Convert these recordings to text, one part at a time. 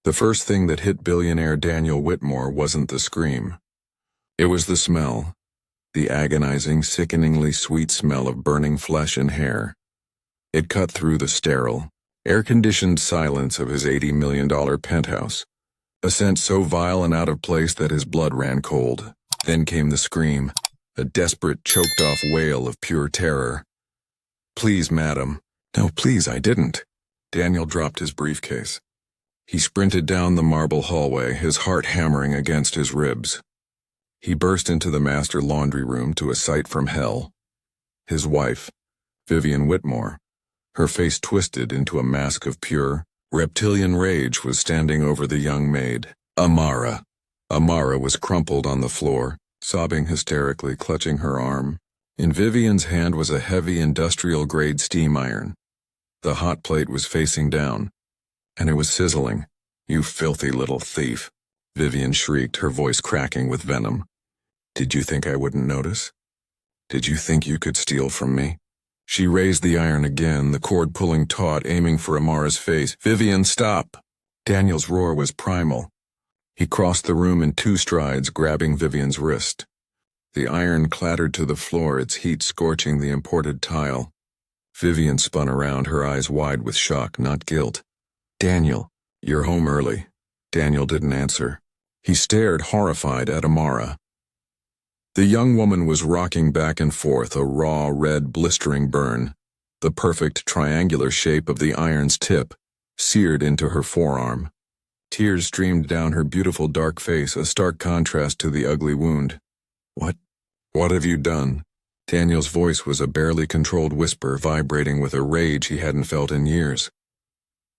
The first thing that hit billionaire Daniel Whitmore wasn't the scream. It was the smell. The agonizing, sickeningly sweet smell of burning flesh and hair. It cut through the sterile, air-conditioned silence of his $80 million penthouse. A scent so vile and out of place that his blood ran cold. Then came the scream, a desperate, choked-off wail of pure terror. "Please, madam." "No, please, I didn't." Daniel dropped his briefcase. He sprinted down the marble hallway, his heart hammering against his ribs. He burst into the master laundry room to a sight from hell. His wife, Vivian Whitmore, her face twisted into a mask of pure, reptilian rage, was standing over the young maid, Amara. Amara was crumpled on the floor, sobbing hysterically, clutching her arm. In Vivian's hand was a heavy industrial-grade steam iron. The hot plate was facing down, and it was sizzling. "You filthy little thief," Vivian shrieked, her voice cracking with venom. "Did you think I wouldn't notice? Did you think you could steal from me?" She raised the iron again, the cord pulling taut, aiming for Amara's face. "Vivian, stop!" Daniel's roar was primal. He crossed the room in 2 strides, grabbing Vivian's wrist. The iron clattered to the floor, its heat scorching the imported tile. Vivian spun around, her eyes wide with shock, not guilt. "Daniel, you're home early." Daniel didn't answer. He stared, horrified, at Amara. The young woman was rocking back and forth, a raw, red, blistering burn, the perfect triangular shape of the iron's tip, seared into her forearm. Tears streamed down her beautiful dark face, a stark contrast to the ugly wound. What have you done?" Daniel's voice was a barely controlled whisper, vibrating with a rage he hadn't felt in years.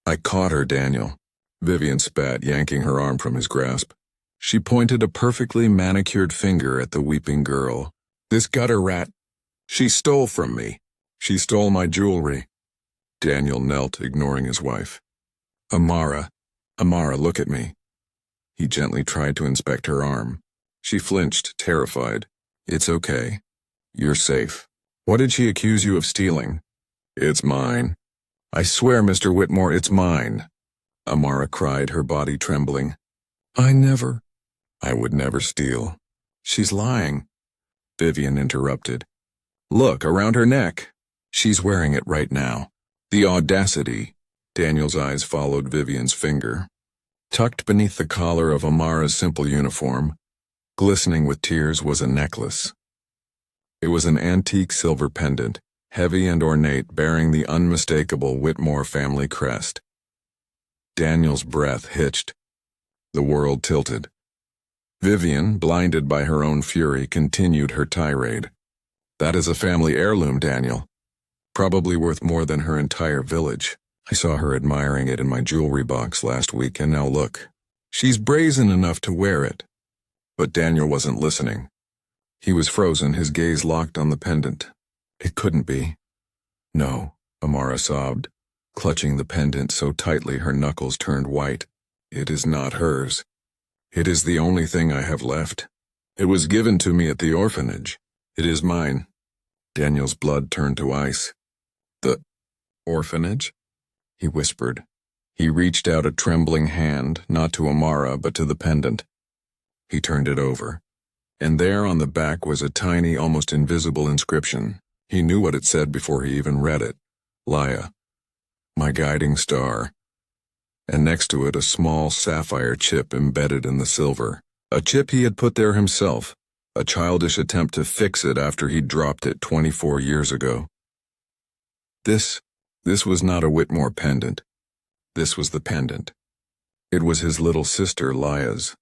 "I caught her, Daniel." Vivian spat, yanking her arm from his grasp. She pointed a perfectly manicured finger at the weeping girl. "This gutter rat. She stole from me. She stole my jewelry." Daniel knelt, ignoring his wife. Amara, look at me." He gently tried to inspect her arm. She flinched, terrified. "It's okay. You're safe." "What did she accuse you of stealing?" "It's mine." "I swear, Mr. Whitmore, it's mine," Amara cried, her body trembling. I would never steal." "She's lying," Vivian interrupted. "Look, around her neck. She's wearing it right now. The audacity." Daniel's eyes followed Vivian's finger. Tucked beneath the collar of Amara's simple uniform, glistening with tears, was a necklace. It was an antique silver pendant, heavy and ornate, bearing the unmistakable Whitmore family crest. Daniel's breath hitched. The world tilted. Vivian, blinded by her own fury, continued her tirade. "That is a family heirloom, Daniel. Probably worth more than her entire village. I saw her admiring it in my jewelry box last week, and now look. She's brazen enough to wear it." But Daniel wasn't listening. He was frozen, his gaze locked on the pendant. "It couldn't be." "No," Amara sobbed, clutching the pendant so tightly her knuckles turned white. "It is not hers. It is the only thing I have left. It was given to me at the orphanage. It is mine." Daniel's blood turned to ice. "The orphanage?" he whispered. He reached out a trembling hand, not to Amara, but to the pendant. He turned it over, and there on the back was a tiny, almost invisible inscription. He knew what it said before he even read it. "Laya, my guiding star." And next to it a small sapphire chip embedded in the silver. A chip he had put there himself, a childish attempt to fix it after he'd dropped it 24 years ago. This was not a Whitmore pendant. This was the pendant. It was his little sister Laya's,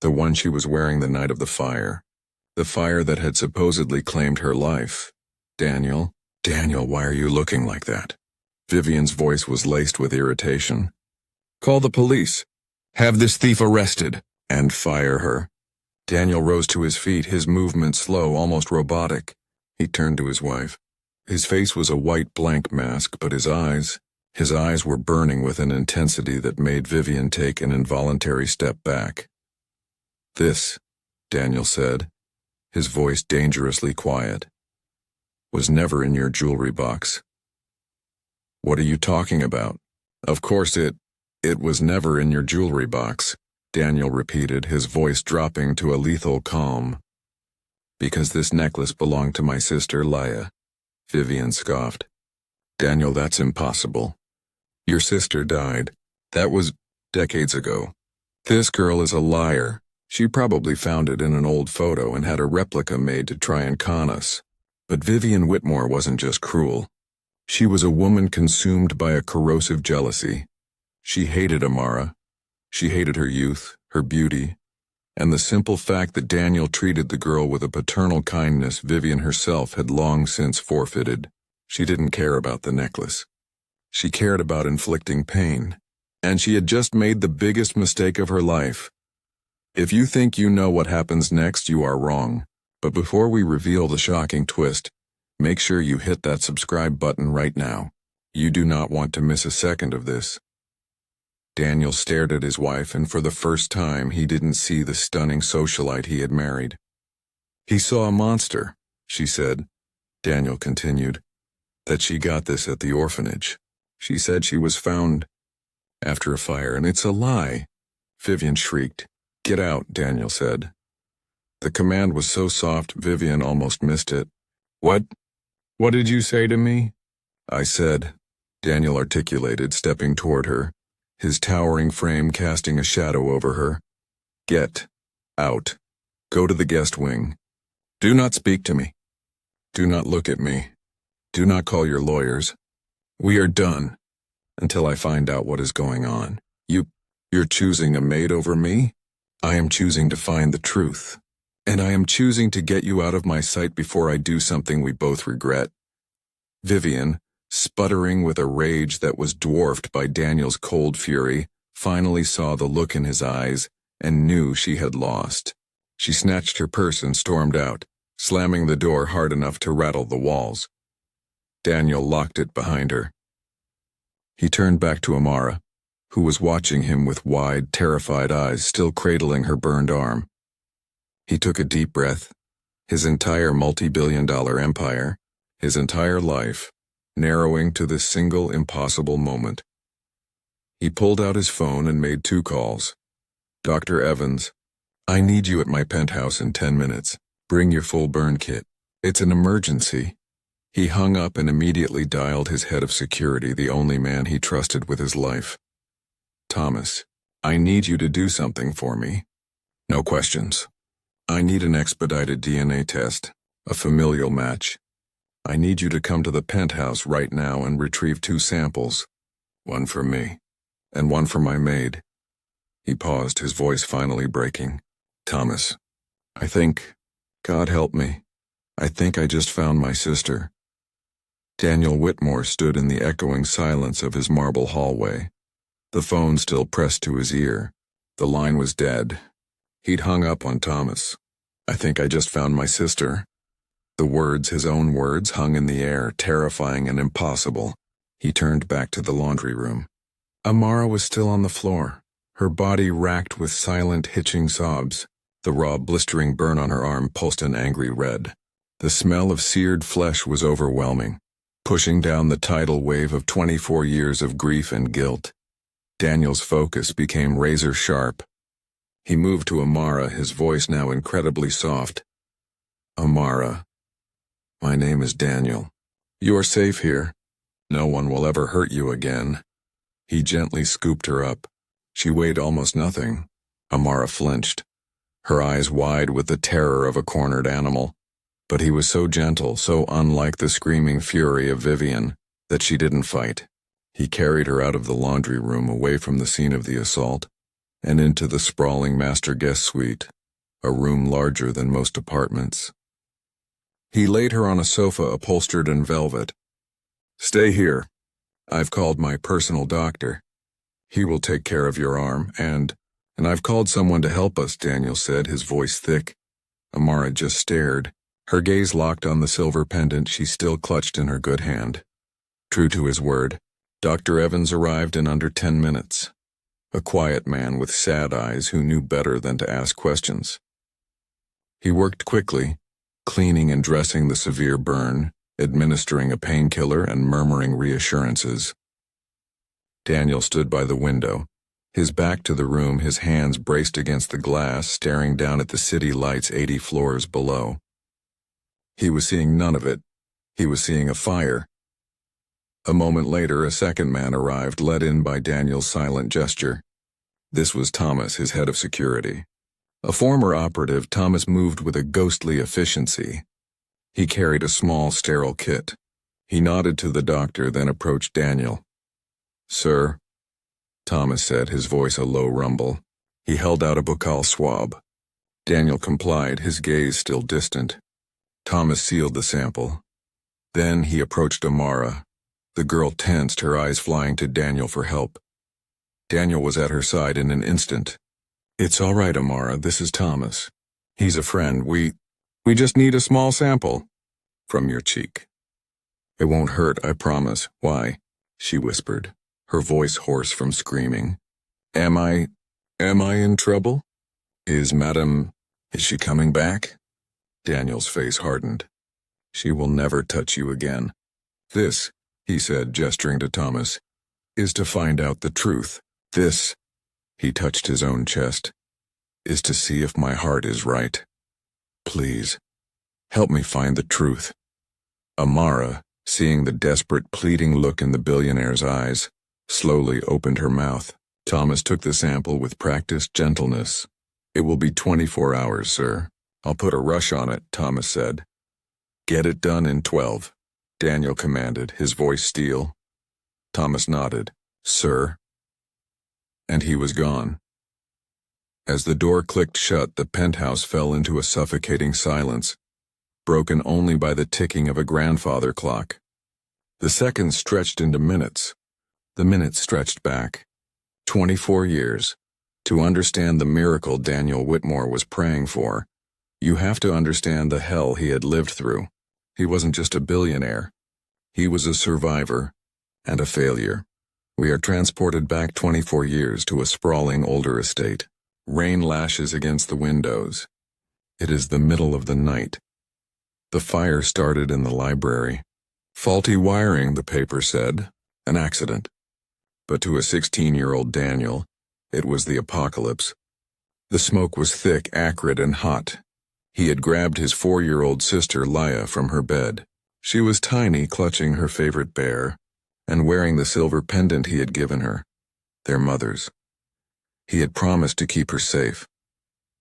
the one she was wearing the night of the fire that had supposedly claimed her life. Daniel, why are you looking like that?" Vivian's voice was laced with irritation. "Call the police. Have this thief arrested. And fire her." Daniel rose to his feet, his movement slow, almost robotic. He turned to his wife. His face was a white blank mask, but his eyes were burning with an intensity that made Vivian take an involuntary step back. "This," Daniel said, his voice dangerously quiet, "was never in your jewelry box." "What are you talking about?" "Of course it..." It was never in your jewelry box, Daniel repeated, his voice dropping to a lethal calm. Because this necklace belonged to my sister, Leia. Vivian scoffed. Daniel, that's impossible. Your sister died. That was decades ago. This girl is a liar. She probably found it in an old photo and had a replica made to try and con us. But Vivian Whitmore wasn't just cruel. She was a woman consumed by a corrosive jealousy. She hated Amara. She hated her youth, her beauty, and the simple fact that Daniel treated the girl with a paternal kindness Vivian herself had long since forfeited. She didn't care about the necklace. She cared about inflicting pain, and she had just made the biggest mistake of her life. If you think you know what happens next, you are wrong. But before we reveal the shocking twist, make sure you hit that subscribe button right now. You do not want to miss a second of this. Daniel stared at his wife, and for the first time he didn't see the stunning socialite he had married. He saw a monster, she said. Daniel continued, that she got this at the orphanage. She said she was found after a fire, and it's a lie. Vivian shrieked. Get out, Daniel said. The command was so soft Vivian almost missed it. What? What did you say to me? I said, Daniel articulated, stepping toward her, his towering frame casting a shadow over her. Get out. Go to the guest wing. Do not speak to me. Do not look at me. Do not call your lawyers. We are done. Until I find out what is going on. You're choosing a maid over me? I am choosing to find the truth. And I am choosing to get you out of my sight before I do something we both regret. Vivian, sputtering with a rage that was dwarfed by Daniel's cold fury, finally saw the look in his eyes and knew she had lost. She snatched her purse and stormed out, slamming the door hard enough to rattle the walls. Daniel locked it behind her. He turned back to Amara, who was watching him with wide, terrified eyes still cradling her burned arm. He took a deep breath. His entire multi-billion-dollar empire, his entire life, narrowing to this single impossible moment. He pulled out his phone and made 2 calls. Dr. Evans, I need you at my penthouse in 10 minutes. Bring your full burn kit. It's an emergency. He hung up and immediately dialed his head of security, the only man he trusted with his life. Thomas, I need you to do something for me. No questions. I need an expedited DNA test, a familial match. I need you to come to the penthouse right now and retrieve 2 samples. One for me, and one for my maid. He paused, his voice finally breaking. Thomas, I think, God help me, I think I just found my sister. Daniel Whitmore stood in the echoing silence of his marble hallway. The phone still pressed to his ear. The line was dead. He'd hung up on Thomas. I think I just found my sister. The words, his own words, hung in the air, terrifying and impossible. He turned back to the laundry room. Amara was still on the floor, her body racked with silent, hitching sobs. The raw, blistering burn on her arm pulsed an angry red. The smell of seared flesh was overwhelming, pushing down the tidal wave of 24 years of grief and guilt. Daniel's focus became razor-sharp. He moved to Amara, his voice now incredibly soft. Amara, my name is Daniel. You are safe here. No one will ever hurt you again. He gently scooped her up. She weighed almost nothing. Amara flinched, her eyes wide with the terror of a cornered animal. But he was so gentle, so unlike the screaming fury of Vivian, that she didn't fight. He carried her out of the laundry room, away from the scene of the assault, and into the sprawling master guest suite, a room larger than most apartments. He laid her on a sofa upholstered in velvet. Stay here. I've called my personal doctor. He will take care of your arm, and I've called someone to help us, Daniel said, his voice thick. Amara just stared, her gaze locked on the silver pendant she still clutched in her good hand. True to his word, Dr. Evans arrived in under 10 minutes. A quiet man with sad eyes who knew better than to ask questions. He worked quickly, cleaning and dressing the severe burn, administering a painkiller and murmuring reassurances. Daniel stood by the window, His back to the room, his hands braced against the glass, staring down at the city lights 80 floors below. He was seeing none of it. He was seeing a fire. A moment later, a second man arrived, led in by Daniel's silent gesture. This was Thomas, his head of security. A former operative, Thomas moved with a ghostly efficiency. He carried a small, sterile kit. He nodded to the doctor, then approached Daniel. "Sir," Thomas said, his voice a low rumble. He held out a buccal swab. Daniel complied, his gaze still distant. Thomas sealed the sample. Then he approached Amara. The girl tensed, her eyes flying to Daniel for help. Daniel was at her side in an instant. "It's all right, Amara, this is Thomas. He's a friend. We just need a small sample from your cheek. It won't hurt, I promise." "Why?" she whispered, her voice hoarse from screaming. Am I in trouble? Is she coming back?" Daniel's face hardened. "She will never touch you again. This," he said, gesturing to Thomas, "is to find out the truth. This," he touched his own chest, "is to see if my heart is right. Please, help me find the truth." Amara, seeing the desperate, pleading look in the billionaire's eyes, slowly opened her mouth. Thomas took the sample with practiced gentleness. "It will be 24 hours, sir. I'll put a rush on it," Thomas said. "Get it done in 12, Daniel commanded, his voice steel. Thomas nodded. "Sir." And he was gone. As the door clicked shut, the penthouse fell into a suffocating silence, broken only by the ticking of a grandfather clock. The seconds stretched into minutes. The minutes stretched back. 24 years. To understand the miracle Daniel Whitmore was praying for, you have to understand the hell he had lived through. He wasn't just a billionaire. He was a survivor and a failure. We are transported back 24 years to a sprawling older estate. Rain lashes against the windows. It is the middle of the night. The fire started in the library. Faulty wiring, the paper said. An accident. But to a 16-year-old Daniel, it was the apocalypse. The smoke was thick, acrid, and hot. He had grabbed his 4-year-old sister, Laya, from her bed. She was tiny, clutching her favorite bear, and wearing the silver pendant he had given her, their mother's. He had promised to keep her safe.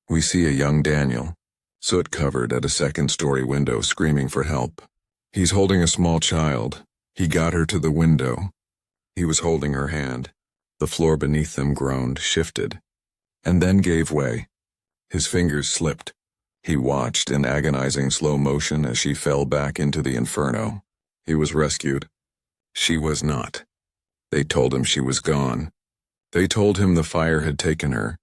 We see a young Daniel, soot-covered at a second-story window, screaming for help. He's holding a small child. He got her to the window. He was holding her hand. The floor beneath them groaned, shifted, and then gave way. His fingers slipped. He watched in agonizing slow motion as she fell back into the inferno. He was rescued. She was not. They told him she was gone. They told him the fire had taken her,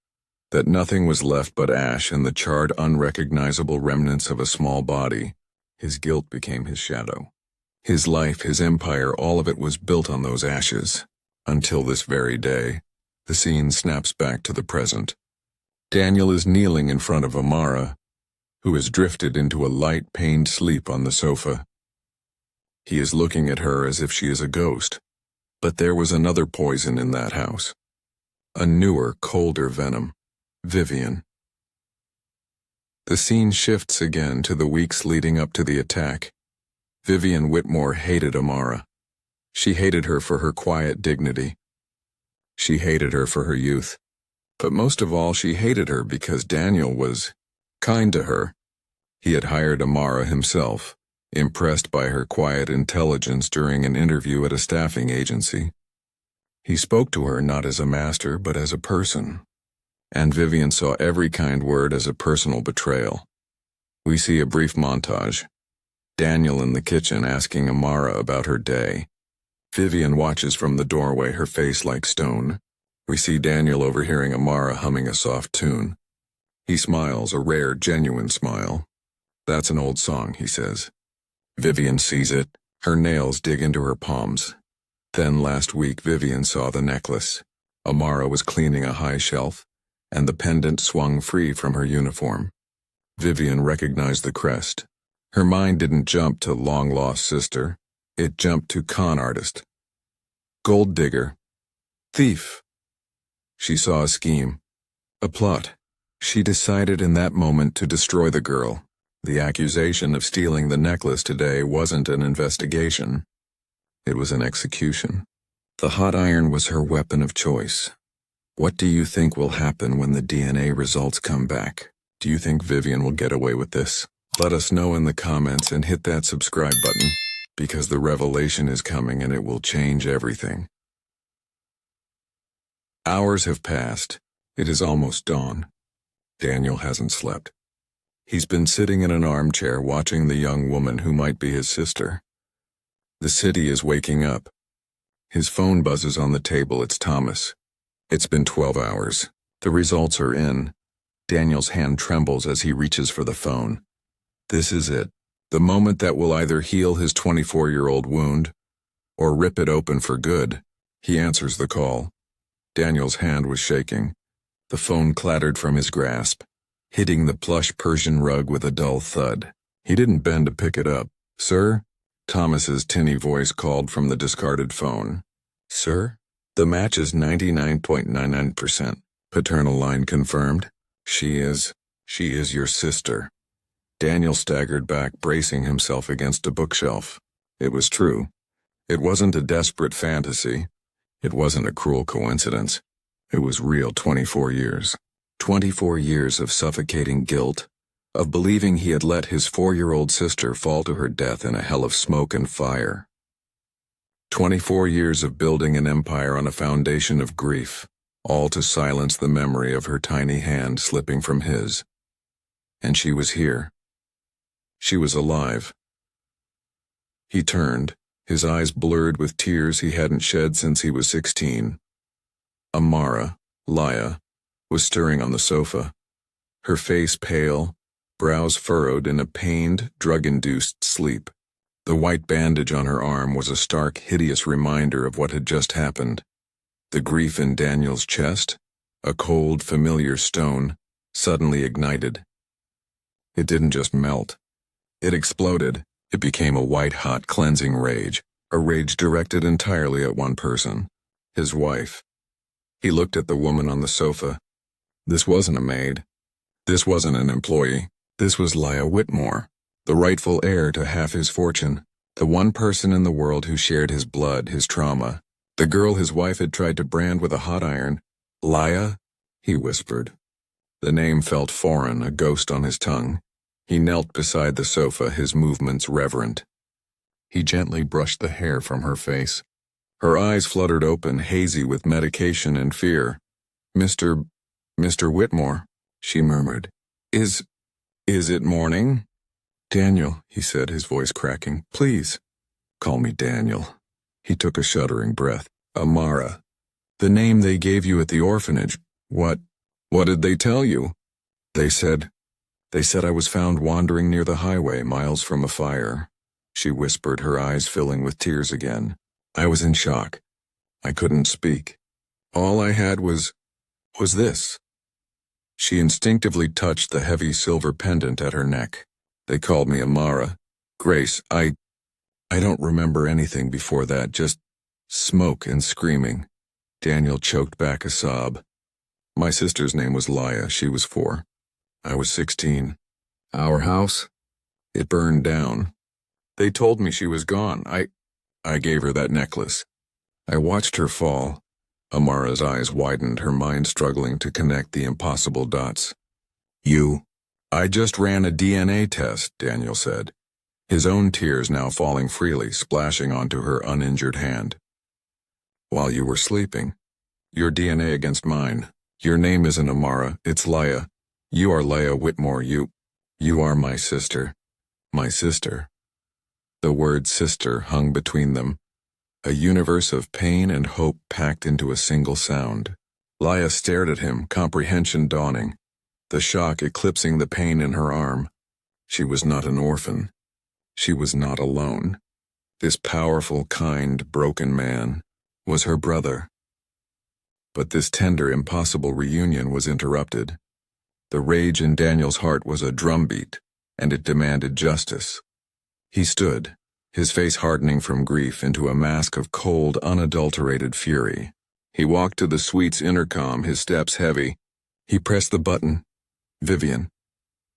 that nothing was left but ash and the charred, unrecognizable remnants of a small body. His guilt became his shadow. His life, his empire, all of it was built on those ashes. Until this very day, the scene snaps back to the present. Daniel is kneeling in front of Amara, who has drifted into a light, pained sleep on the sofa. He is looking at her as if she is a ghost. But there was another poison in that house. A newer, colder venom. Vivian. The scene shifts again to the weeks leading up to the attack. Vivian Whitmore hated Amara. She hated her for her quiet dignity. She hated her for her youth. But most of all, she hated her because Daniel was kind to her. He had hired Amara himself, impressed by her quiet intelligence during an interview at a staffing agency. He spoke to her not as a master, but as a person. And Vivian saw every kind word as a personal betrayal. We see a brief montage. Daniel in the kitchen asking Amara about her day. Vivian watches from the doorway, her face like stone. We see Daniel overhearing Amara humming a soft tune. He smiles, a rare, genuine smile. "That's an old song," he says. Vivian sees it. Her nails dig into her palms. Then last week Vivian saw the necklace. Amara was cleaning a high shelf, and the pendant swung free from her uniform. Vivian recognized the crest. Her mind didn't jump to long-lost sister. It jumped to con artist. Gold digger. Thief. She saw a scheme, a plot. She decided in that moment to destroy the girl. The accusation of stealing the necklace today wasn't an investigation. It was an execution. The hot iron was her weapon of choice. What do you think will happen when the DNA results come back? Do you think Vivian will get away with this? Let us know in the comments and hit that subscribe button, because the revelation is coming and it will change everything. Hours have passed. It is almost dawn. Daniel hasn't slept. He's been sitting in an armchair watching the young woman who might be his sister. The city is waking up. His phone buzzes on the table. It's Thomas. It's been 12 hours. The results are in. Daniel's hand trembles as he reaches for the phone. This is it. The moment that will either heal his 24-year-old wound or rip it open for good. He answers the call. Daniel's hand was shaking. The phone clattered from his grasp, hitting the plush Persian rug with a dull thud. He didn't bend to pick it up. "Sir?" Thomas's tinny voice called from the discarded phone. "Sir?" "The match is 99.99%. Paternal line confirmed. She is your sister." Daniel staggered back, bracing himself against a bookshelf. It was true. It wasn't a desperate fantasy. It wasn't a cruel coincidence. It was real. 24 years. 24 years of suffocating guilt, of believing he had let his 4-year-old sister fall to her death in a hell of smoke and fire. 24 years of building an empire on a foundation of grief, all to silence the memory of her tiny hand slipping from his. And she was here. She was alive. He turned, his eyes blurred with tears he hadn't shed since he was 16. Amara, Laya, was stirring on the sofa, her face pale, brows furrowed in a pained, drug-induced sleep. The white bandage on her arm was a stark, hideous reminder of what had just happened. The grief in Daniel's chest, a cold, familiar stone, suddenly ignited. It didn't just melt. It exploded. It became a white-hot, cleansing rage, a rage directed entirely at one person, his wife. He looked at the woman on the sofa. This wasn't a maid. This wasn't an employee. This was Laya Whitmore, the rightful heir to half his fortune, the one person in the world who shared his blood, his trauma, the girl his wife had tried to brand with a hot iron. "Laya?" he whispered. The name felt foreign, a ghost on his tongue. He knelt beside the sofa, his movements reverent. He gently brushed the hair from her face. Her eyes fluttered open, hazy with medication and fear. Mr. Whitmore," she murmured. Is it morning?" "Daniel," he said, his voice cracking. "Please, call me Daniel." He took a shuddering breath. "Amara. The name they gave you at the orphanage. What did they tell you?" They said I was found wandering near the highway, miles from a fire," she whispered, her eyes filling with tears again. "I was in shock. I couldn't speak. All I had was this." She instinctively touched the heavy silver pendant at her neck. "They called me Amara. Grace, I don't remember anything before that, just smoke and screaming." Daniel choked back a sob. "My sister's name was Laya. She was 4. I was 16. Our house? It burned down. They told me she was gone. I gave her that necklace. I watched her fall." Amara's eyes widened, her mind struggling to connect the impossible dots. I just ran a DNA test," Daniel said, his own tears now falling freely, splashing onto her uninjured hand. "While you were sleeping. Your DNA against mine. Your name isn't Amara, it's Laya. You are Laya Whitmore. You are my sister. My sister." The word sister hung between them, a universe of pain and hope packed into a single sound. Laya stared at him, comprehension dawning, the shock eclipsing the pain in her arm. She was not an orphan. She was not alone. This powerful, kind, broken man was her brother. But this tender, impossible reunion was interrupted. The rage in Daniel's heart was a drumbeat, and it demanded justice. He stood, his face hardening from grief into a mask of cold, unadulterated fury. He walked to the suite's intercom, his steps heavy. He pressed the button. Vivian.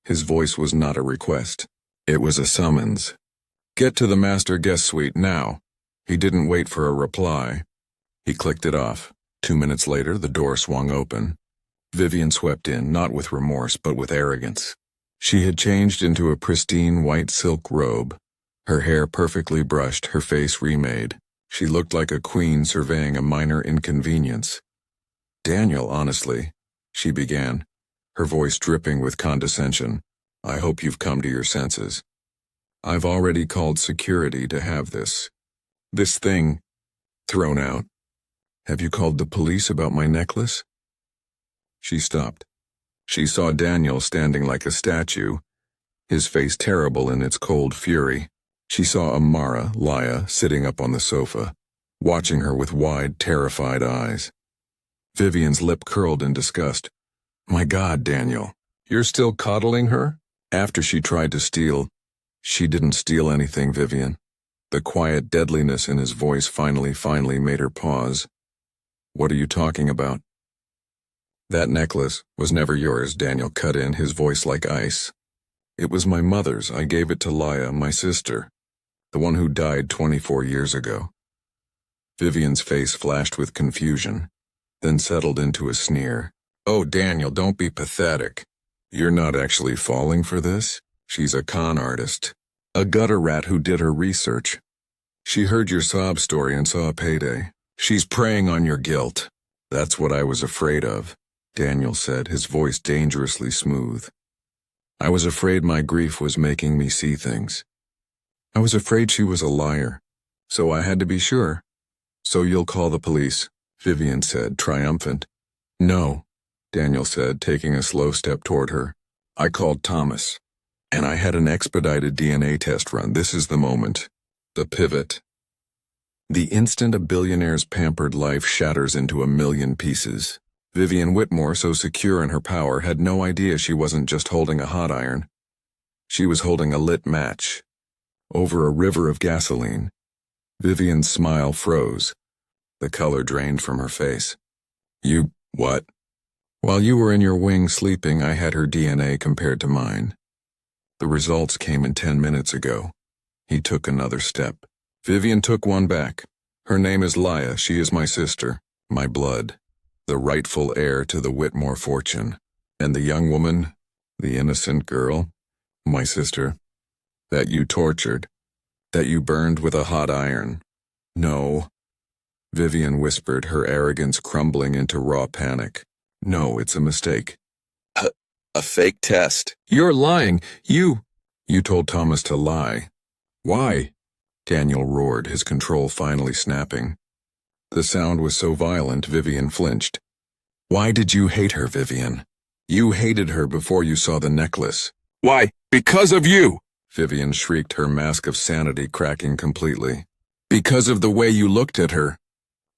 His voice was not a request. It was a summons. Get to the master guest suite now. He didn't wait for a reply. He clicked it off. 2 minutes later, the door swung open. Vivian swept in, not with remorse, but with arrogance. She had changed into a pristine white silk robe. Her hair perfectly brushed, her face remade. She looked like a queen surveying a minor inconvenience. Daniel, honestly, she began, her voice dripping with condescension. I hope you've come to your senses. I've already called security to have this thing thrown out. Have you called the police about my necklace? She stopped. She saw Daniel standing like a statue, his face terrible in its cold fury. She saw Amara, Laya, sitting up on the sofa, watching her with wide, terrified eyes. Vivian's lip curled in disgust. My God, Daniel, you're still coddling her? After she tried to steal. She didn't steal anything, Vivian. The quiet deadliness in his voice finally made her pause. What are you talking about? That necklace was never yours, Daniel cut in, his voice like ice. It was my mother's. I gave it to Laya, my sister, the one who died 24 years ago. Vivian's face flashed with confusion, then settled into a sneer. Oh, Daniel, don't be pathetic. You're not actually falling for this? She's a con artist, a gutter rat who did her research. She heard your sob story and saw a payday. She's preying on your guilt. That's what I was afraid of, Daniel said, his voice dangerously smooth. I was afraid my grief was making me see things. I was afraid she was a liar, so I had to be sure. So you'll call the police, Vivian said, triumphant. No, Daniel said, taking a slow step toward her. I called Thomas, and I had an expedited DNA test run. This is the moment. The pivot. The instant a billionaire's pampered life shatters into a million pieces. Vivian Whitmore, so secure in her power, had no idea she wasn't just holding a hot iron. She was holding a lit match. Over a river of gasoline. Vivian's smile froze. The color drained from her face. You, what? While you were in your wing sleeping, I had her DNA compared to mine. The results came in 10 minutes ago. He took another step. Vivian took one back. Her name is Laya. She is my sister, my blood, the rightful heir to the Whitmore fortune. And the young woman, the innocent girl, my sister, that you tortured, that you burned with a hot iron. No, Vivian whispered, her arrogance crumbling into raw panic. No, it's a mistake. A fake test. You're lying. You told Thomas to lie. Why? Daniel roared, his control finally snapping. The sound was so violent, Vivian flinched. Why did you hate her, Vivian? You hated her before you saw the necklace. Why? Because of you! Vivian shrieked, her mask of sanity cracking completely. Because of the way you looked at her.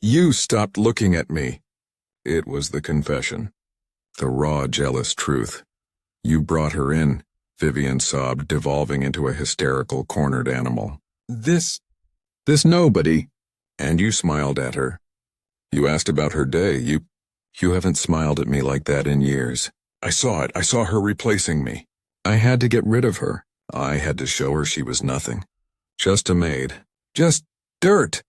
You stopped looking at me. It was the confession. The raw, jealous truth. You brought her in, Vivian sobbed, devolving into a hysterical, cornered animal. This nobody. And you smiled at her. You asked about her day. You haven't smiled at me like that in years. I saw it. I saw her replacing me. I had to get rid of her. I had to show her she was nothing. Just a maid. Just dirt.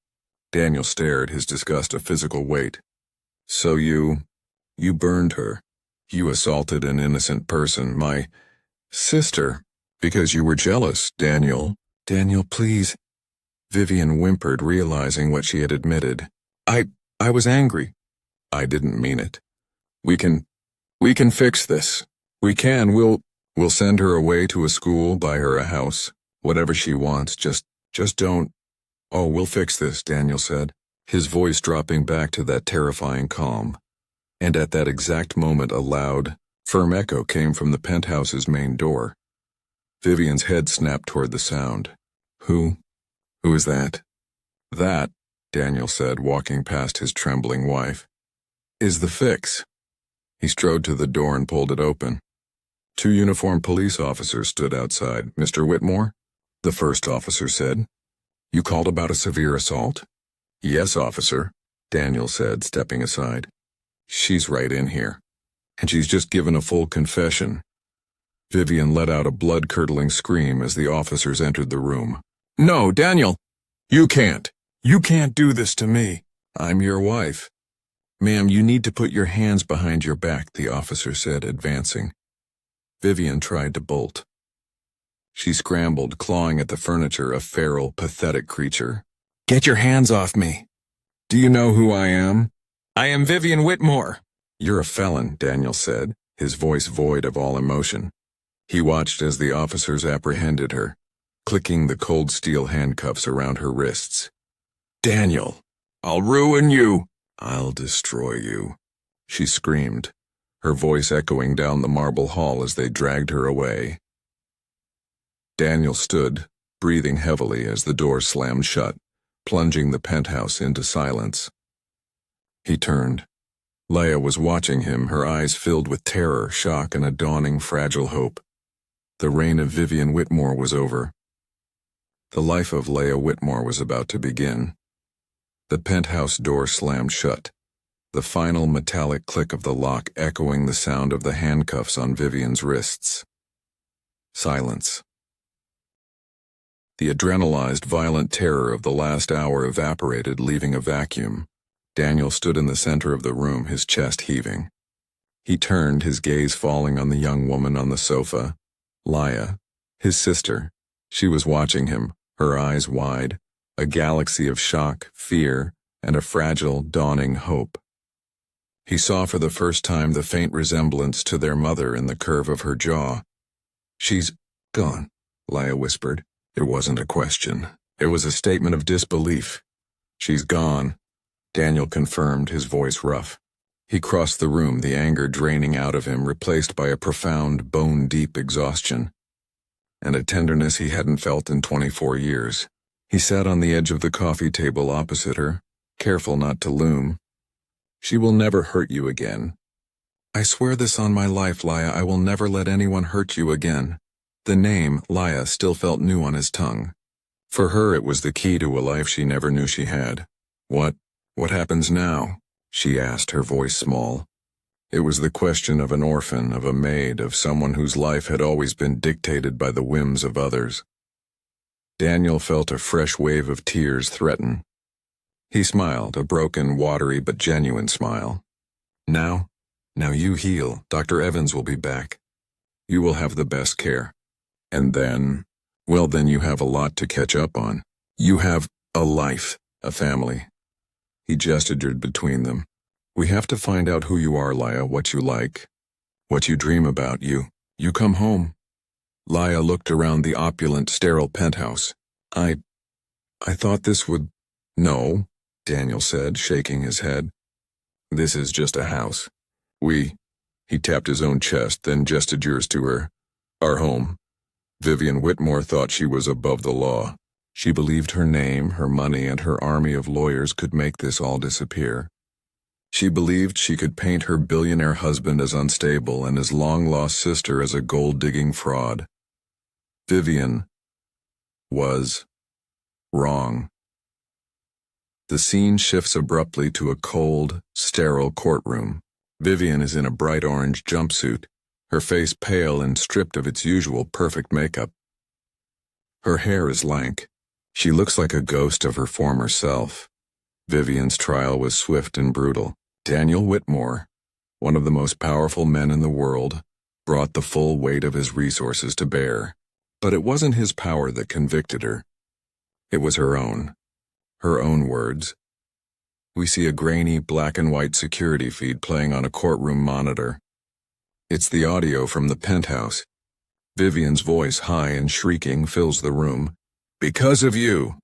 Daniel stared, his disgust a physical weight. So you burned her. You assaulted an innocent person, my sister, because you were jealous, Daniel. Daniel, please. Vivian whimpered, realizing what she had admitted. I was angry. I didn't mean it. We can fix this. We can. We'll send her away to a school, buy her a house, whatever she wants. Just don't. Oh, we'll fix this, Daniel said, his voice dropping back to that terrifying calm. And at that exact moment, a loud, firm echo came from the penthouse's main door. Vivian's head snapped toward the sound. Who is that? That, Daniel said, walking past his trembling wife, is the fix. He strode to the door and pulled it open. 2 uniformed police officers stood outside. Mr. Whitmore? The first officer said. You called about a severe assault? Yes, officer. Daniel said, stepping aside. She's right in here. And she's just given a full confession. Vivian let out a blood-curdling scream as the officers entered the room. No, Daniel! You can't! You can't do this to me! I'm your wife. Ma'am, you need to put your hands behind your back, the officer said, advancing. Vivian tried to bolt. She scrambled, clawing at the furniture, a feral, pathetic creature. Get your hands off me! Do you know who I am? I am Vivian Whitmore! You're a felon, Daniel said, his voice void of all emotion. He watched as the officers apprehended her, clicking the cold steel handcuffs around her wrists. Daniel, I'll ruin you! I'll destroy you, she screamed, her voice echoing down the marble hall as they dragged her away. Daniel stood, breathing heavily as the door slammed shut, plunging the penthouse into silence. He turned. Leia was watching him, her eyes filled with terror, shock, and a dawning fragile hope. The reign of Vivian Whitmore was over. The life of Leia Whitmore was about to begin. The penthouse door slammed shut, the final metallic click of the lock echoing the sound of the handcuffs on Vivian's wrists. Silence. The adrenalized, violent terror of the last hour evaporated, leaving a vacuum. Daniel stood in the center of the room, his chest heaving. He turned, his gaze falling on the young woman on the sofa. Leia, his sister. She was watching him, her eyes wide, a galaxy of shock, fear, and a fragile, dawning hope. He saw for the first time the faint resemblance to their mother in the curve of her jaw. She's gone, Leia whispered. It wasn't a question. It was a statement of disbelief. She's gone, Daniel confirmed, his voice rough. He crossed the room, the anger draining out of him, replaced by a profound, bone-deep exhaustion, and a tenderness he hadn't felt in 24 years. He sat on the edge of the coffee table opposite her, careful not to loom. She will never hurt you again. I swear this on my life, Leia, I will never let anyone hurt you again. The name, Leia, still felt new on his tongue. For her, it was the key to a life she never knew she had. What happens now? She asked, her voice small. It was the question of an orphan, of a maid, of someone whose life had always been dictated by the whims of others. Daniel felt a fresh wave of tears threaten. He smiled, a broken, watery but genuine smile. Now you heal. Dr. Evans will be back. You will have the best care. And then, well, then you have a lot to catch up on. You have a life, a family. He gestured between them. We have to find out who you are, Leia, what you like, what you dream about. You come home. Leia looked around the opulent, sterile penthouse. I thought this would... No, Daniel said, shaking his head. This is just a house. He tapped his own chest, then gestures to her. Our home. Vivian Whitmore thought she was above the law. She believed her name, her money, and her army of lawyers could make this all disappear. She believed she could paint her billionaire husband as unstable and his long-lost sister as a gold-digging fraud. Vivian was wrong. The scene shifts abruptly to a cold, sterile courtroom. Vivian is in a bright orange jumpsuit, her face pale and stripped of its usual perfect makeup. Her hair is lank. She looks like a ghost of her former self. Vivian's trial was swift and brutal. Daniel Whitmore, one of the most powerful men in the world, brought the full weight of his resources to bear. But it wasn't his power that convicted her. It was her own words. We see a grainy black and white security feed playing on a courtroom monitor. It's the audio from the penthouse. Vivian's voice, high and shrieking, fills the room. Because of you,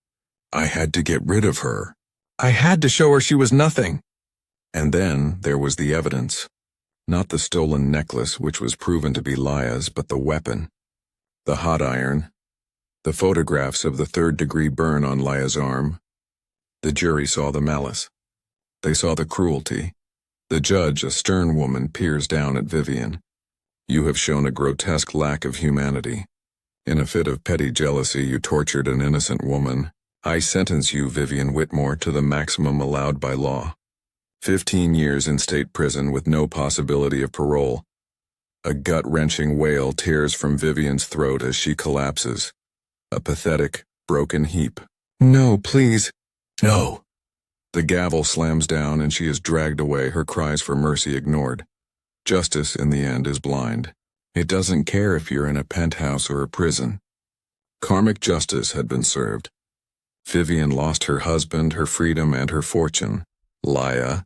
I had to get rid of her. I had to show her she was nothing. And then there was the evidence. Not the stolen necklace, which was proven to be Leia's, but the weapon. The hot iron. The photographs of the third-degree burn on Leia's arm. The jury saw the malice. They saw the cruelty. The judge, a stern woman, peers down at Vivian. You have shown a grotesque lack of humanity. In a fit of petty jealousy, you tortured an innocent woman. I sentence you, Vivian Whitmore, to the maximum allowed by law. 15 years in state prison with no possibility of parole. A gut-wrenching wail tears from Vivian's throat as she collapses. A pathetic, broken heap. No, please. No. The gavel slams down and she is dragged away, her cries for mercy ignored. Justice, in the end, is blind. It doesn't care if you're in a penthouse or a prison. Karmic justice had been served. Vivian lost her husband, her freedom, and her fortune. Laya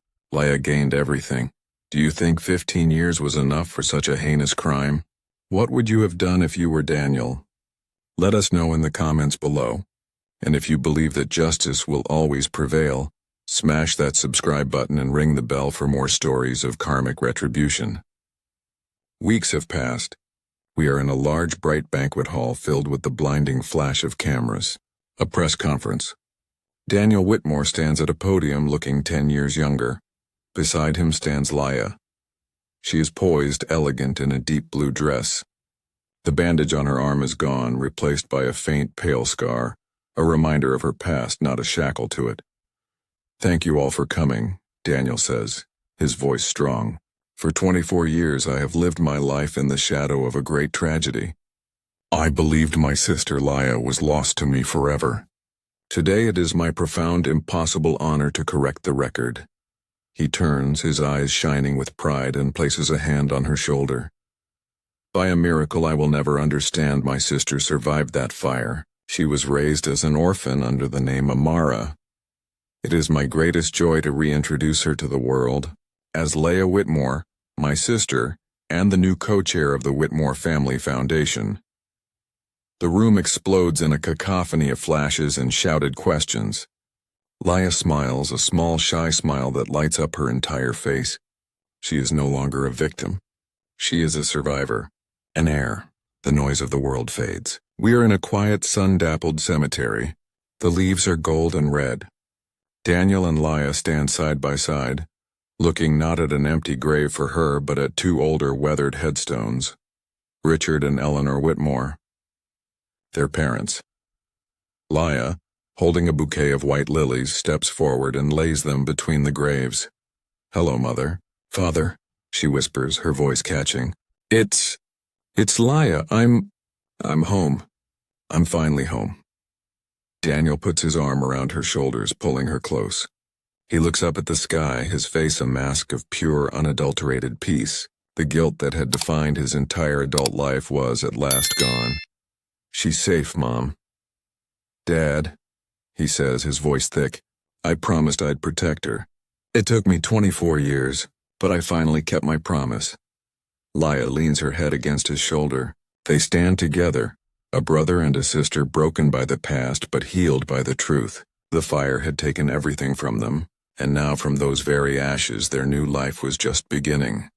gained everything. Do you think 15 years was enough for such a heinous crime? What would you have done if you were Daniel? Let us know in the comments below. And if you believe that justice will always prevail, smash that subscribe button and ring the bell for more stories of karmic retribution. Weeks have passed. We are in a large, bright banquet hall filled with the blinding flash of cameras. A press conference. Daniel Whitmore stands at a podium looking 10 years younger. Beside him stands Laya. She is poised, elegant in a deep blue dress. The bandage on her arm is gone, replaced by a faint, pale scar, a reminder of her past, not a shackle to it. Thank you all for coming, Daniel says, his voice strong. For 24 years I have lived my life in the shadow of a great tragedy. I believed my sister Laya was lost to me forever. Today it is my profound, impossible honor to correct the record. He turns, his eyes shining with pride, and places a hand on her shoulder. By a miracle I will never understand, my sister survived that fire. She was raised as an orphan under the name Amara. It is my greatest joy to reintroduce her to the world as Laya Whitmore, my sister, and the new co-chair of the Whitmore Family Foundation. The room explodes in a cacophony of flashes and shouted questions. Laya smiles, a small, shy smile that lights up her entire face. She is no longer a victim. She is a survivor, an heir. The noise of the world fades. We are in a quiet, sun-dappled cemetery. The leaves are gold and red. Daniel and Laya stand side by side, looking not at an empty grave for her, but at two older, weathered headstones. Richard and Eleanor Whitmore. Their parents. Laya, holding a bouquet of white lilies, steps forward and lays them between the graves. Hello, Mother. Father, she whispers, her voice catching. It's Laya. I'm home. I'm finally home. Daniel puts his arm around her shoulders, pulling her close. He looks up at the sky, his face a mask of pure, unadulterated peace. The guilt that had defined his entire adult life was at last gone. She's safe, Mom. Dad, he says, his voice thick, I promised I'd protect her. It took me 24 years, but I finally kept my promise. Laya leans her head against his shoulder. They stand together, a brother and a sister broken by the past but healed by the truth. The fire had taken everything from them, and now from those very ashes their new life was just beginning.